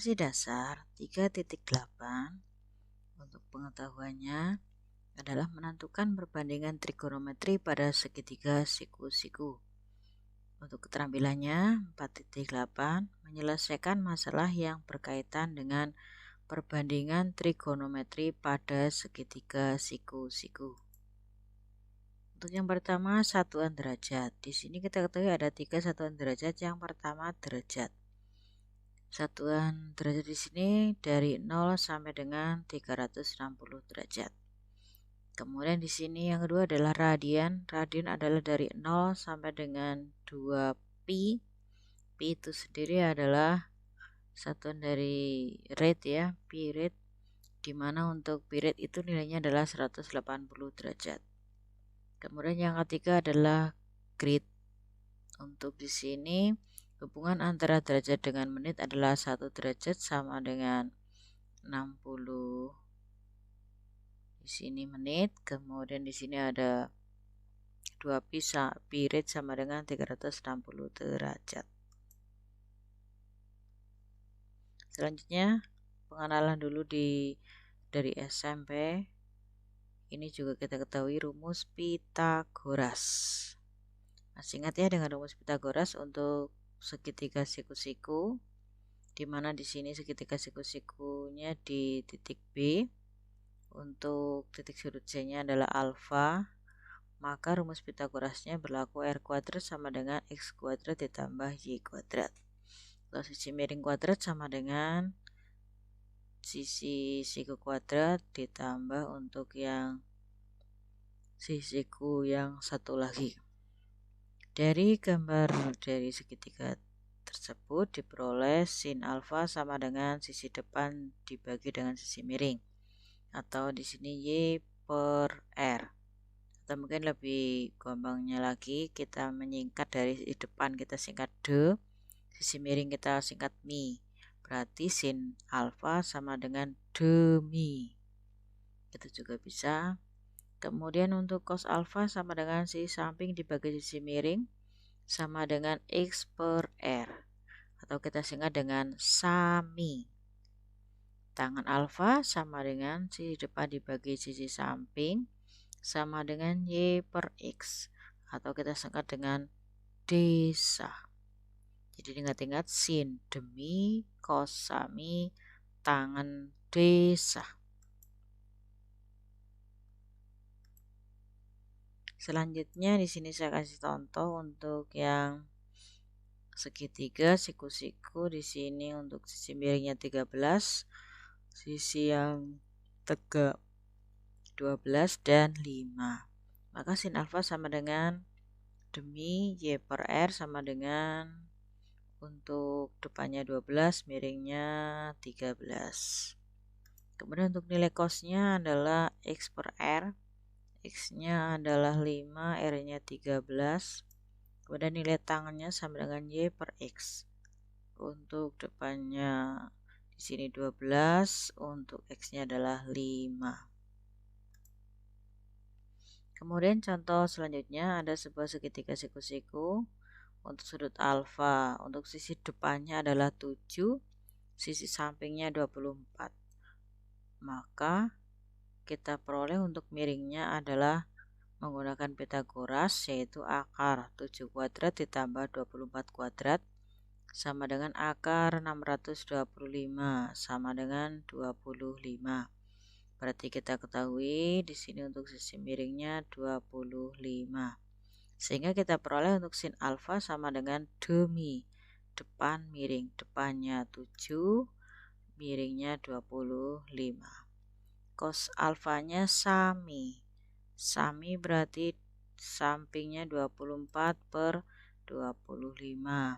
Aplikasi dasar 3.8 untuk pengetahuannya adalah menentukan perbandingan trigonometri pada segitiga siku-siku. Untuk keterampilannya 4.8 menyelesaikan masalah yang berkaitan dengan perbandingan trigonometri pada segitiga siku-siku. Untuk yang pertama, satuan derajat. Di sini kita ketahui ada 3 satuan derajat. Yang pertama derajat. Satuan derajat di sini dari 0 sampai dengan 360 derajat. Kemudian di sini yang kedua adalah radian. Radian adalah dari 0 sampai dengan 2 pi. Pi itu sendiri adalah satuan dari rate ya, pi rate, dimana untuk pi rate itu nilainya adalah 180 derajat. Kemudian yang ketiga adalah grid. Untuk di sini hubungan antara derajat dengan menit adalah 1 derajat sama dengan 60 di sini menit. Kemudian di sini ada 2 pi rate sama dengan 360 derajat. Selanjutnya pengenalan dulu dari SMP. Ini juga kita ketahui rumus Pythagoras. Masih ingat ya dengan rumus Pythagoras untuk segitiga siku-siku, di mana di sini segitiga siku-sikunya di titik B. Untuk titik sudut C-nya adalah alfa, maka rumus Pythagorasnya berlaku R kuadrat sama dengan X kuadrat ditambah Y kuadrat. Kalau sisi miring kuadrat sama dengan sisi siku kuadrat ditambah untuk yang sisiku yang satu lagi. Dari gambar dari segitiga tersebut diperoleh sin alfa sama dengan sisi depan dibagi dengan sisi miring, atau di sini Y per R. Atau mungkin lebih gampangnya lagi kita menyingkat dari sisi depan kita singkat D, sisi miring kita singkat mi. Berarti sin alfa sama dengan demi. Itu juga bisa. Kemudian untuk cos alfa sama dengan sisi samping dibagi sisi miring sama dengan X per R, atau kita singkat dengan sami. Tangan alfa sama dengan sisi depan dibagi sisi samping sama dengan Y per X, atau kita singkat dengan desa. Jadi ingat-ingat sin demi, cos sami, tangan desa. Selanjutnya di sini saya kasih contoh untuk yang segitiga siku-siku. Di sini untuk sisi miringnya 13, sisi yang tegak 12 dan 5. Maka sin alfa sama dengan demi Y per R sama dengan untuk depannya 12, miringnya 13. Kemudian untuk nilai cosnya adalah X per R. X-nya adalah 5, R-nya 13. Kemudian nilai tangannya sama dengan Y per X. Untuk depannya di sini 12, untuk X-nya adalah 5. Kemudian contoh selanjutnya ada sebuah segitiga siku-siku. Untuk sudut alfa, untuk sisi depannya adalah 7, sisi sampingnya 24. Maka kita peroleh untuk miringnya adalah menggunakan Pythagoras, yaitu akar 7 kuadrat ditambah 24 kuadrat sama dengan akar 625 sama dengan 25. Berarti kita ketahui di sini untuk sisi miringnya 25. Sehingga kita peroleh untuk sin alfa sama dengan demi, depan miring, depannya 7, miringnya 25. Cos alfanya sami. Sami berarti sampingnya 24 per 25.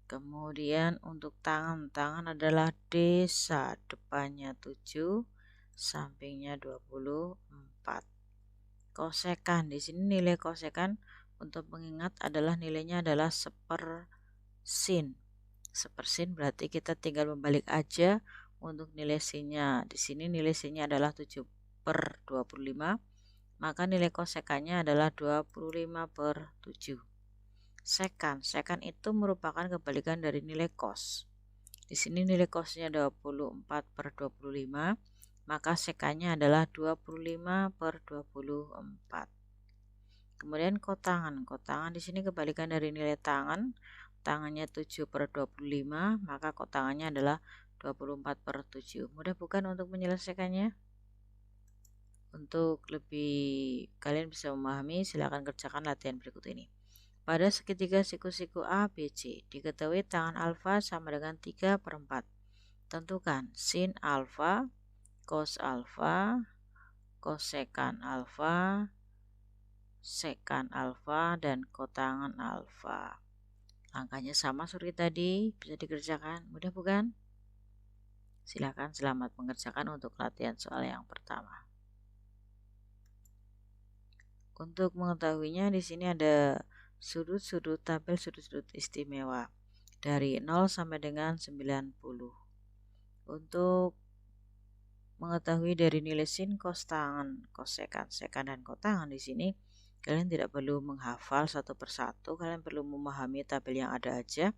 Kemudian untuk tangan adalah desa, depannya 7, sampingnya 24. Kosekan, di sini nilai kosekan untuk mengingat adalah nilainya adalah sepersin. Sepersin berarti kita tinggal membalik aja untuk nilai sinnya. Di sini nilai sinnya adalah 7 per 25, maka nilai kosekannya adalah 25 per 7. Sekan itu merupakan kebalikan dari nilai cos. Di sini nilai cosnya 24/25, maka sekannya adalah 25/24. Kemudian kotangan. Kotangan di sini kebalikan dari nilai tangan. Tangannya 7/25, maka kotangannya adalah 24/7. Mudah bukan untuk menyelesaikannya? Untuk lebih kalian bisa memahami, silakan kerjakan latihan berikut ini. Pada segitiga siku-siku A, B, C, diketahui tangan alfa sama dengan 3/4. Tentukan sin alfa, cos alfa, kosekan alfa, sekan alfa, dan kotangan alfa. Angkanya sama seperti tadi, bisa dikerjakan. Mudah bukan? Silakan selamat mengerjakan untuk latihan soal yang pertama. Untuk mengetahuinya, di sini ada sudut-sudut tabel sudut-sudut istimewa dari 0 sampai dengan 90. Untuk mengetahui dari nilai sin, cos tangan, kosekan, sekan, dan kotangan di sini, kalian tidak perlu menghafal satu persatu, kalian perlu memahami tabel yang ada aja.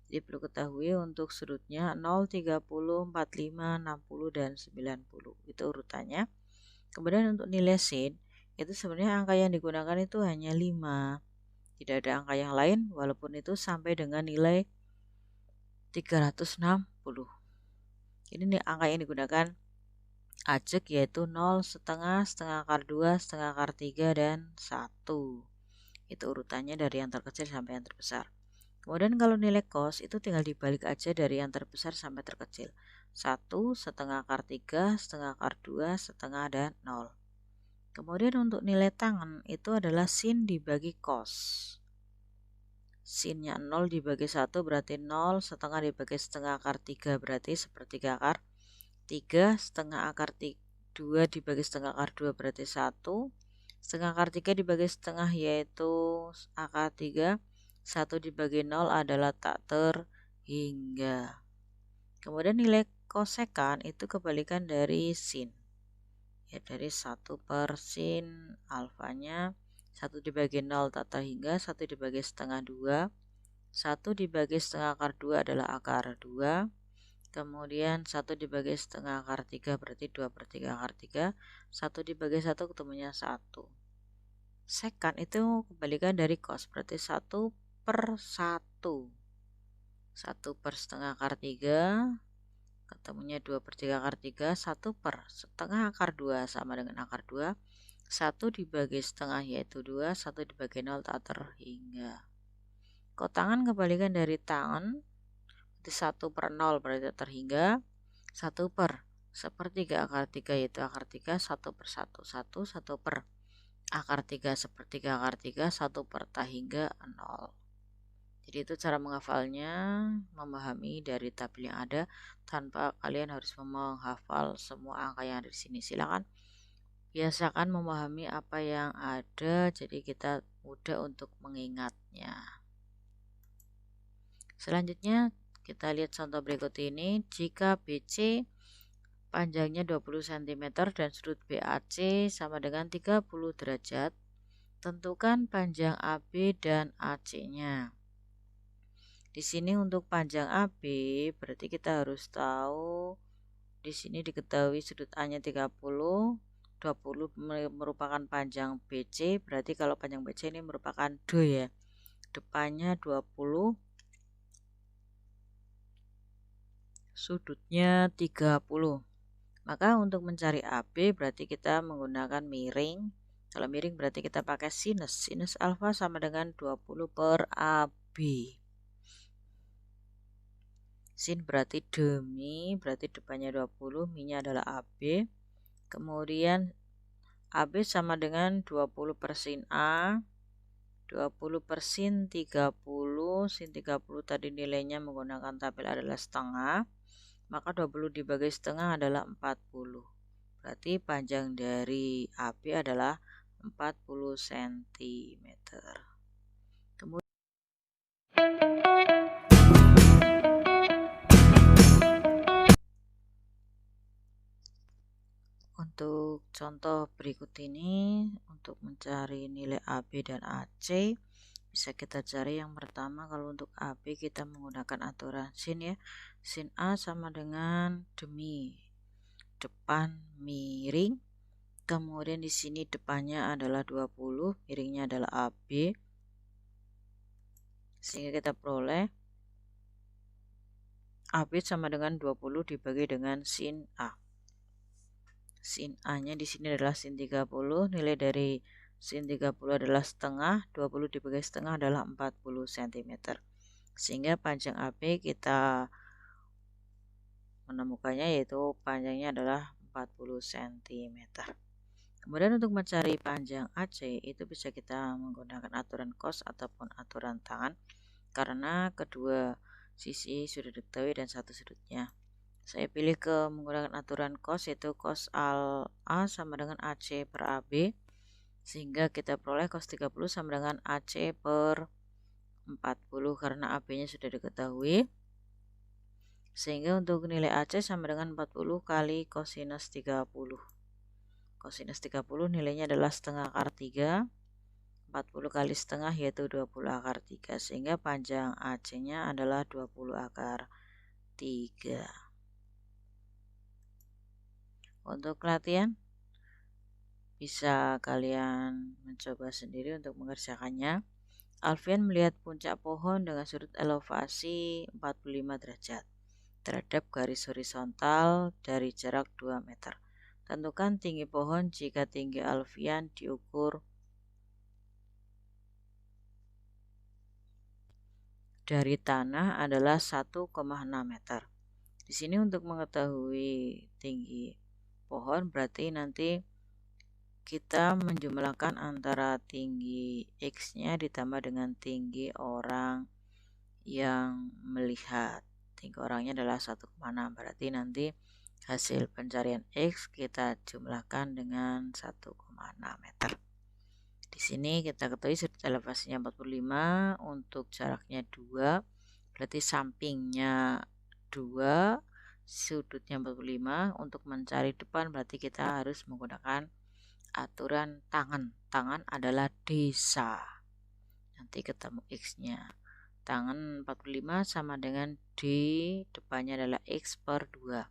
Jadi perlu ketahui untuk sudutnya 0, 30, 45, 60, dan 90. Itu urutannya. Kemudian untuk nilai sin, itu sebenarnya angka yang digunakan itu hanya 5. Tidak ada angka yang lain, walaupun itu sampai dengan nilai 360. Ini nih angka yang digunakan ajek, yaitu 0, setengah, setengah akar 2, setengah akar 3, dan 1. Itu urutannya dari yang terkecil sampai yang terbesar. Kemudian kalau nilai cos itu tinggal dibalik aja dari yang terbesar sampai terkecil. 1, setengah akar 3, setengah akar 2, setengah, dan 0. Kemudian untuk nilai tangan itu adalah sin dibagi cos. Sinnya 0 dibagi 1 berarti 0, setengah dibagi setengah akar 3 berarti sepertiga akar 3, setengah akar 2 dibagi setengah akar 2 berarti 1, setengah akar 3 dibagi setengah yaitu akar 3, 1 dibagi 0 adalah tak terhingga. Kemudian nilai kosekan itu kebalikan dari sin. Ya, dari 1 per sin alfanya, 1 dibagi 0 tak terhingga, 1 dibagi setengah 2, 1 dibagi setengah akar 2 adalah akar 2, kemudian 1 dibagi setengah akar 3 berarti 2/3 akar 3, 1 dibagi 1 ketemunya 1. Sekan itu kebalikan dari cos, berarti 1/1. 1 per setengah akar 3, ketemunya 2/3 akar 3, 1 per setengah akar 2 sama dengan akar 2, 1 dibagi setengah yaitu 2, 1 dibagi 0 tak terhingga. Kotangan kebalikan dari tangan, 1 per 0 berarti tak terhingga, 1 per sepertiga akar 3 yaitu akar 3, 1 per 1, 1 per akar 3 sepertiga akar 3, 1 per tak hingga 0. Jadi itu cara menghafalnya, memahami dari tabel yang ada tanpa kalian harus menghafal semua angka yang ada di sini. Silakan biasakan memahami apa yang ada, jadi kita mudah untuk mengingatnya. Selanjutnya kita lihat contoh berikut ini. Jika BC panjangnya 20 cm dan sudut BAC sama dengan 30 derajat, tentukan panjang AB dan AC-nya. Di sini untuk panjang AB berarti kita harus tahu di sini diketahui sudut A-nya 30, 20 merupakan panjang BC, berarti kalau panjang BC ini merupakan D ya. Depannya 20, sudutnya 30. Maka untuk mencari AB berarti kita menggunakan miring. Kalau miring berarti kita pakai sinus. Sinus alfa sama dengan 20 per AB. Sin berarti demi, berarti depannya 20, mi-nya adalah AB. Kemudian AB sama dengan 20 per sin A, 20 per sin 30, sin 30 tadi nilainya menggunakan tabel adalah setengah, maka 20 dibagi setengah adalah 40. Berarti panjang dari AB adalah 40 cm. Kemudian untuk contoh berikut ini, untuk mencari nilai AB dan AC, Bisa kita cari yang pertama, kalau untuk AB kita menggunakan aturan sin ya. Sin A sama dengan demi depan miring. Kemudian di sini depannya adalah 20, miringnya adalah AB. Sehingga kita peroleh AB sama dengan 20 dibagi dengan sin A. Sin A-nya di sini adalah sin 30, nilai dari sin 30 adalah setengah, 20 dibagi setengah adalah 40 cm. Sehingga panjang AB kita menemukannya yaitu panjangnya adalah 40 cm. Kemudian untuk mencari panjang AC itu bisa kita menggunakan aturan cos ataupun aturan tangan, karena kedua sisi sudah diketahui dan satu sudutnya. Saya pilih menggunakan aturan cos, yaitu cos A sama dengan AC per AB, sehingga kita peroleh cos 30 sama dengan AC per 40 karena AB nya sudah diketahui. Sehingga untuk nilai AC sama dengan 40 kali kosinus 30. Kosinus 30 nilainya adalah setengah akar 3, 40 kali setengah yaitu 20 akar 3, sehingga panjang AC nya adalah 20 akar 3. Untuk latihan bisa kalian mencoba sendiri untuk mengerjakannya. Alfian melihat puncak pohon dengan sudut elevasi 45 derajat terhadap garis horizontal dari jarak 2 meter. Tentukan tinggi pohon jika tinggi Alfian diukur dari tanah adalah 1,6 meter. Di sini untuk mengetahui tinggi pohon berarti nanti kita menjumlahkan antara tinggi X-nya ditambah dengan tinggi orang yang melihat. Tinggi orangnya adalah 1,6, berarti nanti hasil pencarian X kita jumlahkan dengan 1,6 meter. Di sini kita ketahui sudut elevasinya 45, untuk jaraknya 2, berarti sampingnya 2, sudutnya 45. Untuk mencari depan berarti kita harus menggunakan aturan tangan. Tangan adalah desa. Nanti ketemu X-nya. Tangan 45 sama dengan D, depannya adalah X per 2.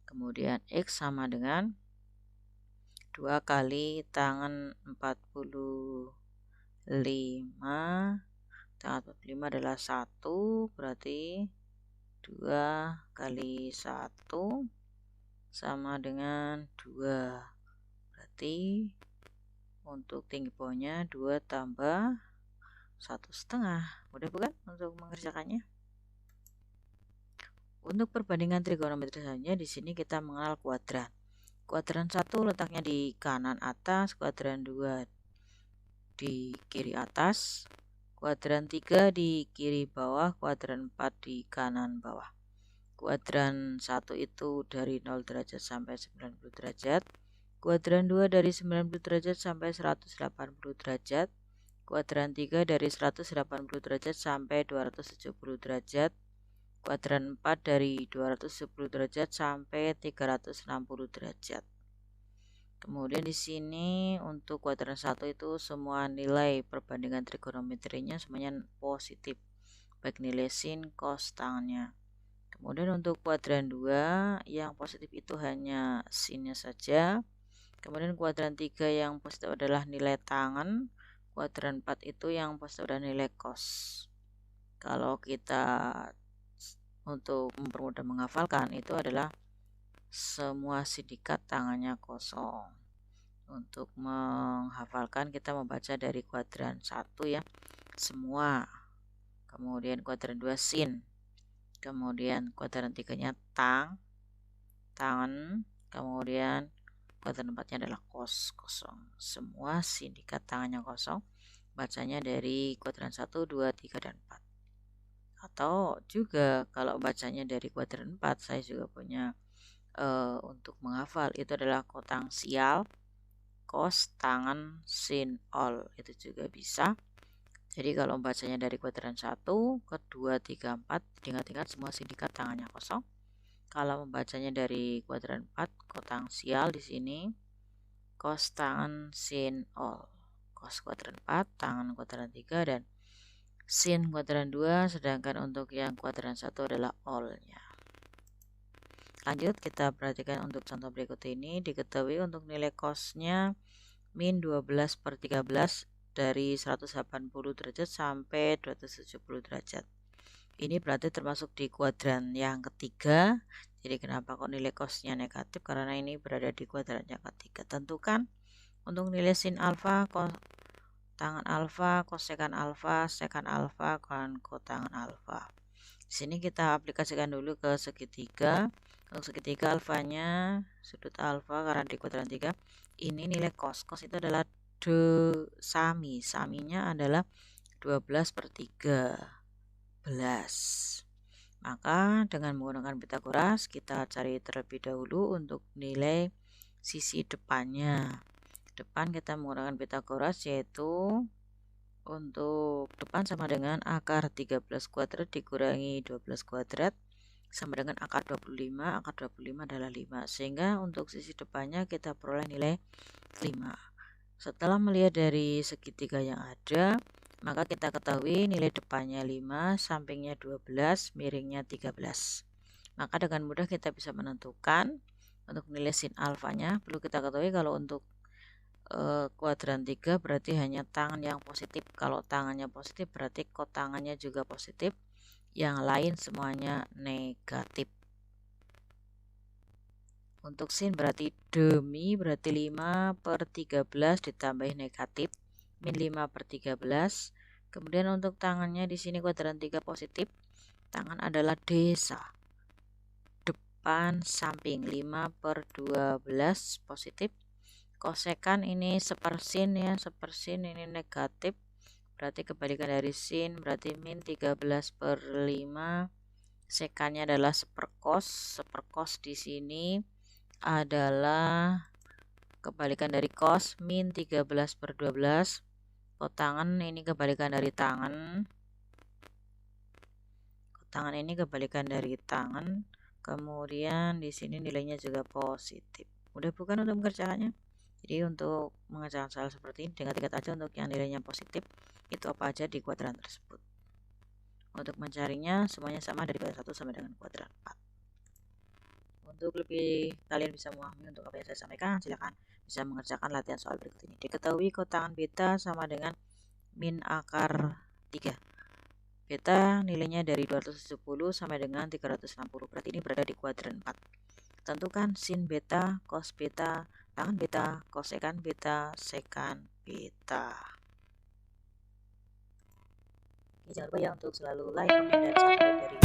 Kemudian X sama dengan 2 kali tangan 45. Tangan 45 adalah 1, berarti 2 kali 1 sama dengan 2. Berarti untuk tinggi pohonnya 2 tambah 1,5. Mudah bukan untuk mengerjakannya? Untuk perbandingan trigonometri selanjutnya, di sini kita mengenal kuadran. Kuadran 1 letaknya di kanan atas, kuadran 2 di kiri atas, kuadran 3 di kiri bawah, kuadran 4 di kanan bawah. Kuadran 1 itu dari 0 derajat sampai 90 derajat. Kuadran 2 dari 90 derajat sampai 180 derajat. Kuadran 3 dari 180 derajat sampai 270 derajat. Kuadran 4 dari 270 derajat sampai 360 derajat. Kemudian di sini untuk kuadran 1 itu semua nilai perbandingan trigonometrinya semuanya positif, baik nilai sin, cos, tangannya. Kemudian untuk kuadran 2 yang positif itu hanya sinnya saja. Kemudian kuadran 3 yang positif adalah nilai tangan. Kuadran 4 itu yang positif adalah nilai cos. Kalau kita untuk mempermudah menghafalkan itu adalah semua sindikat tangannya kosong. Untuk menghafalkan kita membaca dari kuadran 1 ya, semua. Kemudian kuadran 2 sin. Kemudian kuadran 3-nya tangan. Kemudian kuadran 4-nya adalah kos, kosong. Semua sindikat tangannya kosong. Bacanya dari kuadran 1, 2, 3, dan 4. Atau juga kalau bacanya dari kuadran 4, saya juga punya untuk menghafal itu adalah kotang sial, kos, tangan, sin, ol, itu juga bisa. Jadi kalau bacanya dari kuadran 1, kedua, 3, 4, ingat-ingat semua sindikat tangannya kosong. Kalau membacanya dari kuadran 4, kotang sial di sini, kos, tangan, sin, ol. Kos kuadran 4, tangan kuadran 3, dan sin kuadran 2, sedangkan untuk yang kuadran 1 adalah all-nya. Lanjut, kita perhatikan untuk contoh berikut ini. Diketahui untuk nilai cos-nya min 12/13 dari 180 derajat sampai 270 derajat. Ini berarti termasuk di kuadran yang ketiga. Jadi kenapa kok nilai cos-nya negatif? Karena ini berada di kuadran yang ketiga. Tentukan untuk nilai sin alfa, tangan alfa, kosekan alfa, sekan alfa, dan kotangan alfa. Di sini kita aplikasikan dulu ke segitiga. Untuk segitiga alfanya, sudut alfa karena di kuadran 3, ini nilai cos. Cos itu adalah saminya adalah 12/13. Maka dengan menggunakan Pitagoras kita cari terlebih dahulu untuk nilai sisi depannya. Depan kita menggunakan Pitagoras, yaitu untuk depan sama dengan akar 13 kuadrat dikurangi 12 kuadrat sama dengan akar 25. Akar 25 adalah 5, sehingga untuk sisi depannya kita peroleh nilai 5. Setelah melihat dari segitiga yang ada, maka kita ketahui nilai depannya 5, sampingnya 12, miringnya 13. Maka dengan mudah kita bisa menentukan untuk nilai sin alfanya. Perlu kita ketahui kalau untuk kuadran 3 berarti hanya tangan yang positif. Kalau tangannya positif berarti kotangannya juga positif, yang lain semuanya negatif. Untuk sin berarti demi berarti 5/13 ditambah negatif min 5/13. Kemudian untuk tangannya di sini kuadran 3 positif, tangan adalah desa. Depan samping 5/12 positif. Kosekan ini sepersin ya, sepersin ini negatif. Berarti kebalikan dari sin berarti min 13/5. Sekannya adalah seperkos. Seperkos di sini adalah kebalikan dari cos, min 13/12. Kotangan ini kebalikan dari tangan. Kotangan ini kebalikan dari tangan. Kemudian di sini nilainya juga positif. Mudah bukan untuk mengerjakannya? Jadi untuk mengerjakan soal seperti ini, ingat-ingat aja untuk yang nilainya positif itu apa aja di kuadran tersebut. Untuk mencarinya semuanya sama dari kuadran 1 sampai dengan kuadran 4. Untuk lebih kalian bisa memahami untuk apa yang saya sampaikan, silakan bisa mengerjakan latihan soal berikut ini. Diketahui kotangan beta sama dengan min akar 3. Beta nilainya dari 270 sampai dengan 360. Berarti ini berada di kuadran 4. Tentukan sin beta, cos beta, tangan beta, kosekan beta, sekan beta. Jangan lupa ya untuk selalu like, komen, dan subscribe dari